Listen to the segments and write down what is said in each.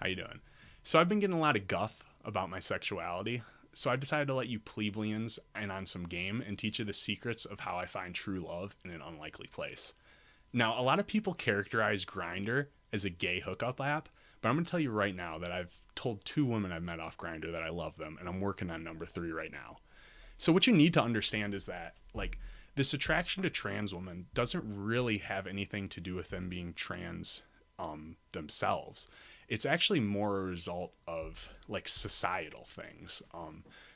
How you doing? So I've been getting a lot of guff about my sexuality, so I decided to let you plebeians in on some game and teach you the secrets of how I find true love in an unlikely place. Now, a lot of people characterize Grindr as a gay hookup app, but I'm going to tell you right now that I've told 2 women I've met off Grindr that I love them, and I'm working on number 3 right now. So what you need to understand is that, this attraction to trans women doesn't really have anything to do with them being trans themselves. It's actually more a result of societal things.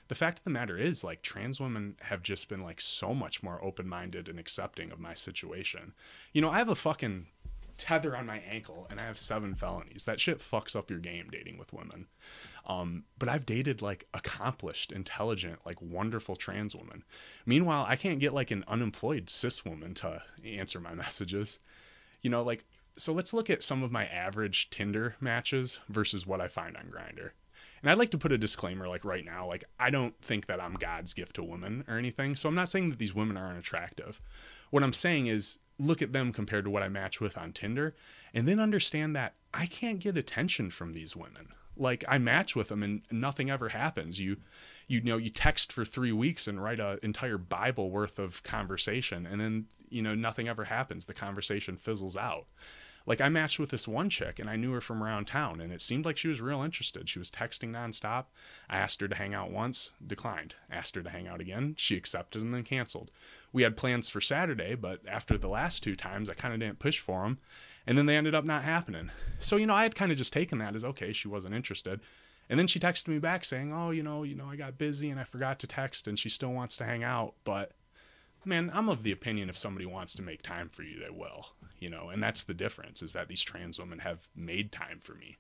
The fact of the matter is, trans women have just been so much more open-minded and accepting of my situation. I have a fucking tether on my ankle and I have 7 felonies. That shit fucks up your game dating with women. But I've dated accomplished, intelligent, wonderful trans women. Meanwhile, I can't get an unemployed cis woman to answer my messages. So let's look at some of my average Tinder matches versus what I find on Grindr. And I'd like to put a disclaimer right now, I don't think that I'm God's gift to women or anything. So I'm not saying that these women are unattractive. What I'm saying is look at them compared to what I match with on Tinder and then understand that I can't get attention from these women. I match with them and nothing ever happens. You text for 3 weeks and write an entire Bible worth of conversation and then, nothing ever happens. The conversation fizzles out. I matched with this one chick and I knew her from around town and it seemed like she was real interested. She was texting nonstop. I asked her to hang out once, declined. Asked her to hang out again, she accepted and then canceled. We had plans for Saturday, but after the last 2 times, I kind of didn't push for them and then they ended up not happening. So, I had kind of just taken that as, okay, she wasn't interested. And then she texted me back saying, oh, I got busy and I forgot to text and she still wants to hang out. But man, I'm of the opinion if somebody wants to make time for you, they will, and that's the difference is that these trans women have made time for me.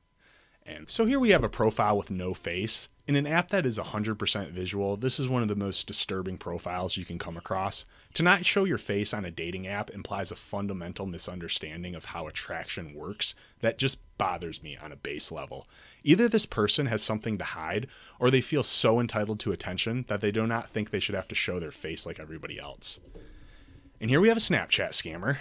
And so here we have a profile with no face. In an app that is 100% visual, this is one of the most disturbing profiles you can come across. To not show your face on a dating app implies a fundamental misunderstanding of how attraction works that just bothers me on a base level. Either this person has something to hide, or they feel so entitled to attention that they do not think they should have to show their face like everybody else. And here we have a Snapchat scammer.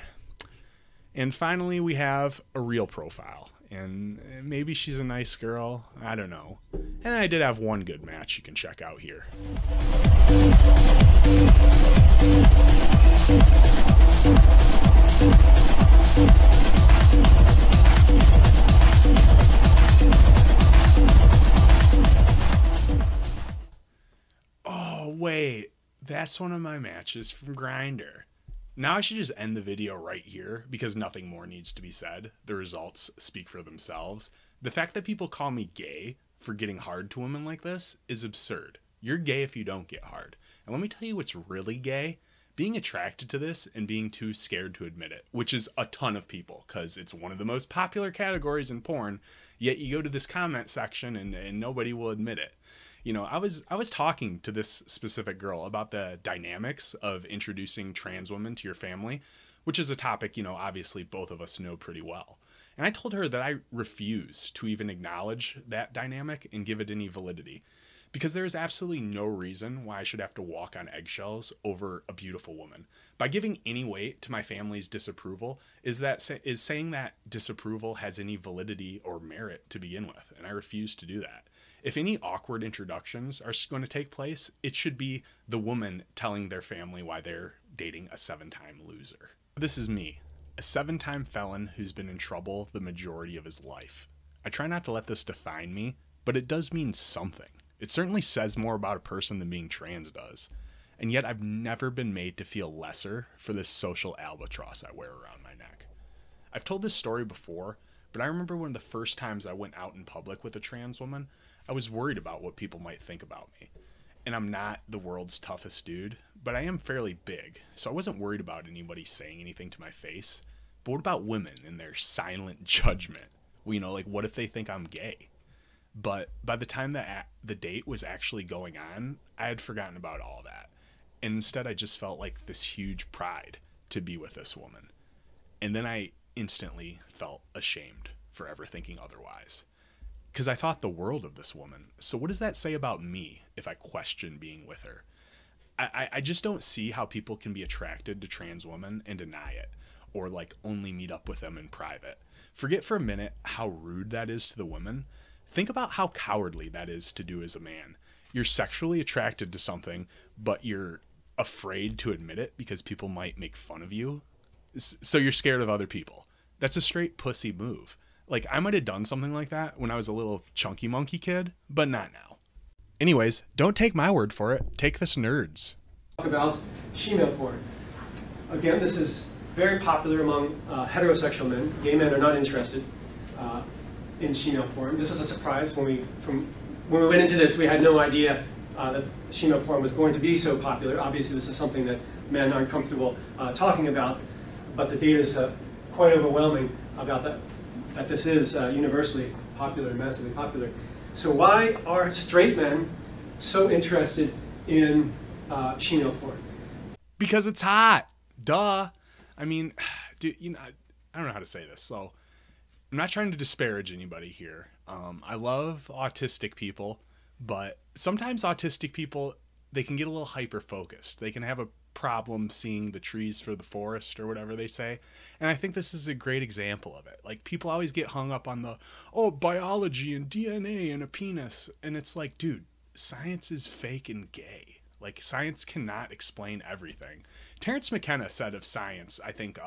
And finally, we have a real profile. And maybe she's a nice girl. I don't know. And I did have one good match you can check out here. Oh, wait. That's one of my matches from Grindr. Now I should just end the video right here because nothing more needs to be said. The results speak for themselves. The fact that people call me gay for getting hard to women like this is absurd. You're gay if you don't get hard. And let me tell you what's really gay. Being attracted to this and being too scared to admit it, which is a ton of people because it's one of the most popular categories in porn, yet you go to this comment section and nobody will admit it. I was talking to this specific girl about the dynamics of introducing trans women to your family, which is a topic, obviously both of us know pretty well. And I told her that I refuse to even acknowledge that dynamic and give it any validity because there is absolutely no reason why I should have to walk on eggshells over a beautiful woman. By giving any weight to my family's disapproval is saying that disapproval has any validity or merit to begin with, and I refuse to do that. If any awkward introductions are going to take place, it should be the woman telling their family why they're dating a 7-time loser. This is me, a 7-time felon who's been in trouble the majority of his life. I try not to let this define me, but it does mean something. It certainly says more about a person than being trans does. And yet I've never been made to feel lesser for this social albatross I wear around my neck. I've told this story before, but I remember one of the first times I went out in public with a trans woman, I was worried about what people might think about me. And I'm not the world's toughest dude, but I am fairly big, so I wasn't worried about anybody saying anything to my face. But what about women and their silent judgment? Well, what if they think I'm gay? But by the time that the date was actually going on, I had forgotten about all that. And instead, I just felt like this huge pride to be with this woman. And then I instantly felt ashamed for ever thinking otherwise. Because I thought the world of this woman. So what does that say about me if I question being with her? I just don't see how people can be attracted to trans women and deny it, or only meet up with them in private. Forget for a minute how rude that is to the women. Think about how cowardly that is to do as a man. You're sexually attracted to something, but you're afraid to admit it because people might make fun of you. So you're scared of other people. That's a straight pussy move. Like, I might have done something like that when I was a little chunky monkey kid, but not now. Anyways, don't take my word for it. Take this nerd's. Talk about shemale porn. Again, this is very popular among heterosexual men. Gay men are not interested in shemale porn. This was a surprise when we went into this. We had no idea that shemale porn was going to be so popular. Obviously, this is something that men aren't comfortable talking about, but the data is quite overwhelming about that this is universally popular and massively popular. So why are straight men so interested in shemale porn? Because it's hot. Duh. I mean, dude, you know, I don't know how to say this, so I'm not trying to disparage anybody here. I love autistic people, but sometimes autistic people, they can get a little hyper-focused. They can have a problem seeing the trees for the forest or whatever they say. And I think this is a great example of it. Like, people always get hung up on the, oh, biology and DNA and a penis. And it's like, dude, science is fake and gay. Like, science cannot explain everything. Terence McKenna said of science, I think,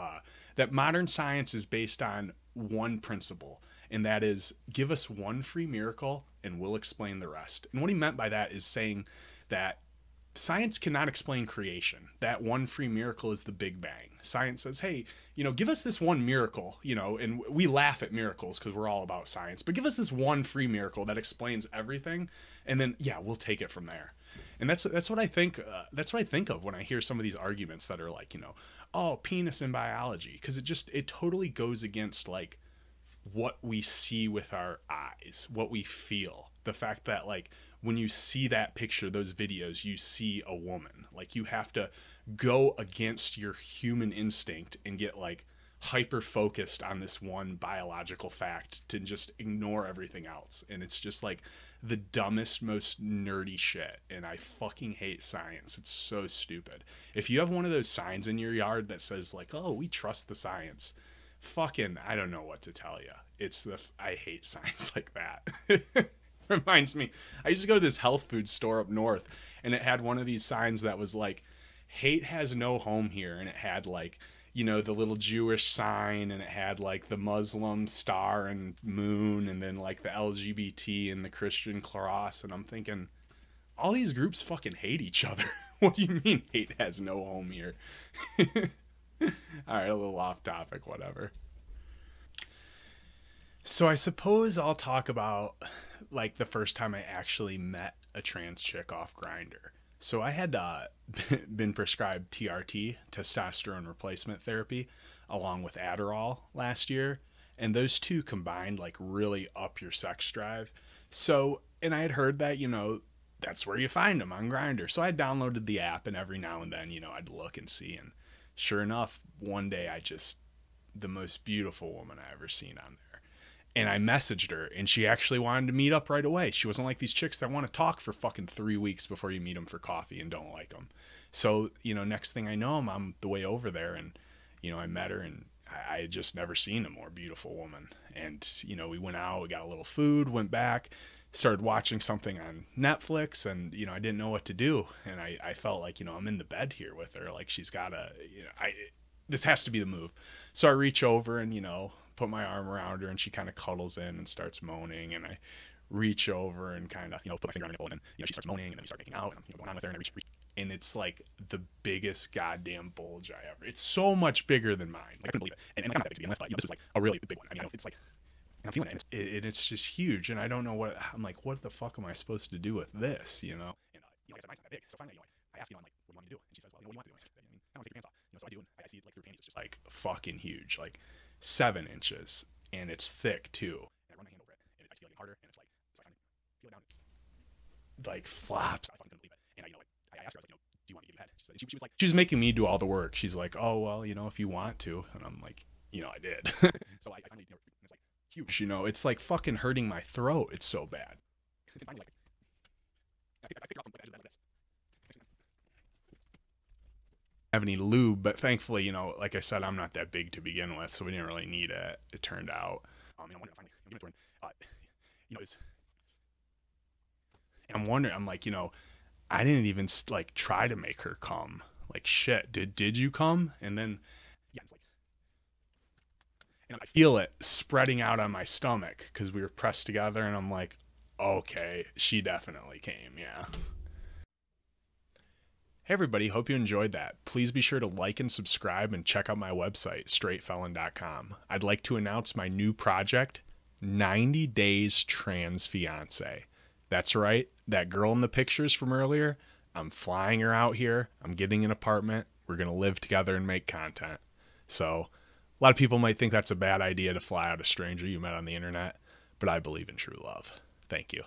that modern science is based on one principle, and that is, give us one free miracle and we'll explain the rest. And what he meant by that is saying that science cannot explain creation. That one free miracle is the Big Bang. Science says, hey, you know, give us this one miracle, you know, and we laugh at miracles because we're all about science, but give us this one free miracle that explains everything, and then, yeah, we'll take it from there. And that's what I think. That's what I think of when I hear some of these arguments that are like, you know, oh, penis in biology, because it totally goes against like what we see with our eyes, what we feel. The fact that like when you see that picture, those videos, you see a woman. Like, you have to go against your human instinct and get like hyper focused on this one biological fact to just ignore everything else. And it's just like the dumbest, most nerdy shit. And I fucking hate science. It's so stupid. If you have one of those signs in your yard that says like, oh, we trust the science, fucking, I don't know what to tell you. I hate science like that. Reminds me, I used to go to this health food store up north, and it had one of these signs that was like, hate has no home here. And it had like, you know, the little Jewish sign, and it had like the Muslim star and moon, and then like the LGBT and the Christian cross. And I'm thinking, all these groups fucking hate each other. What do you mean hate has no home here? All right, a little off topic, whatever. So I suppose I'll talk about like the first time I actually met a trans chick off Grindr. So I had been prescribed TRT, testosterone replacement therapy, along with Adderall last year. And those two combined like really up your sex drive. So, and I had heard that, you know, that's where you find them on Grindr. So I downloaded the app, and every now and then, you know, I'd look and see. And sure enough, one day the most beautiful woman I ever seen on there. And I messaged her, and she actually wanted to meet up right away. She wasn't like these chicks that want to talk for fucking 3 weeks before you meet them for coffee and don't like them. So, you know, next thing I know, I'm on the way over there, and, you know, I met her, and I had just never seen a more beautiful woman. And, you know, we went out, we got a little food, went back, started watching something on Netflix, and, you know, I didn't know what to do. And I felt like, you know, I'm in the bed here with her. Like, she's got to, you know, this has to be the move. So I reach over and, you know, put my arm around her, and she kind of cuddles in and starts moaning, and I reach over and kind of, you know, put my finger on her nipple, and then, you know, she starts moaning, and then we start making out, and I'm, you know, going on with her, and I reach, and it's like the biggest goddamn bulge I ever. It's so much bigger than mine. Like, I couldn't believe it. And like, I'm not that big to begin with, but, you know, this was like a really big one. I mean, it's like, and I'm feeling it, and it's just huge, and I don't know I'm like, what the fuck am I supposed to do with this, you know? And, you know, like I said, mine's not that big, so finally, you know, I asked, you know, I'm like, what do you want me to do? And she says, well, you know, what do you want to do? I mean, I don't take your pants off. You know, so I do, and I see it like through panties. It's just like fucking huge, like 7 inches, and it's thick too. And I run my hand over it, and I feel it harder, and it's like I feel it down, like flops. I fucking couldn't believe it. And I, you know, like, I asked her, I was like, you know, do you want me to give you a head? She was like, she was making me do all the work. She's like, oh well, you know, if you want to, and I'm like, you know, I did. So I finally, you know, it's like huge. You know, it's like fucking hurting my throat. It's so bad. And finally, like, I picked her up and put the edge of that like this. have any lube, but thankfully, you know, like I said, I'm not that big to begin with, so we didn't really need it. It turned out. You know, I'm wondering. I'm like, you know, I didn't even like try to make her come. Like, shit, did you come? And then, yeah, it's like, and I feel it spreading out on my stomach because we were pressed together, and I'm like, okay, she definitely came, yeah. Hey everybody, hope you enjoyed that. Please be sure to like and subscribe and check out my website, straightfelon.com. I'd like to announce my new project, 90 Days Trans Fiance. That's right, that girl in the pictures from earlier, I'm flying her out here, I'm getting an apartment, we're going to live together and make content. So, a lot of people might think that's a bad idea to fly out a stranger you met on the internet, but I believe in true love. Thank you.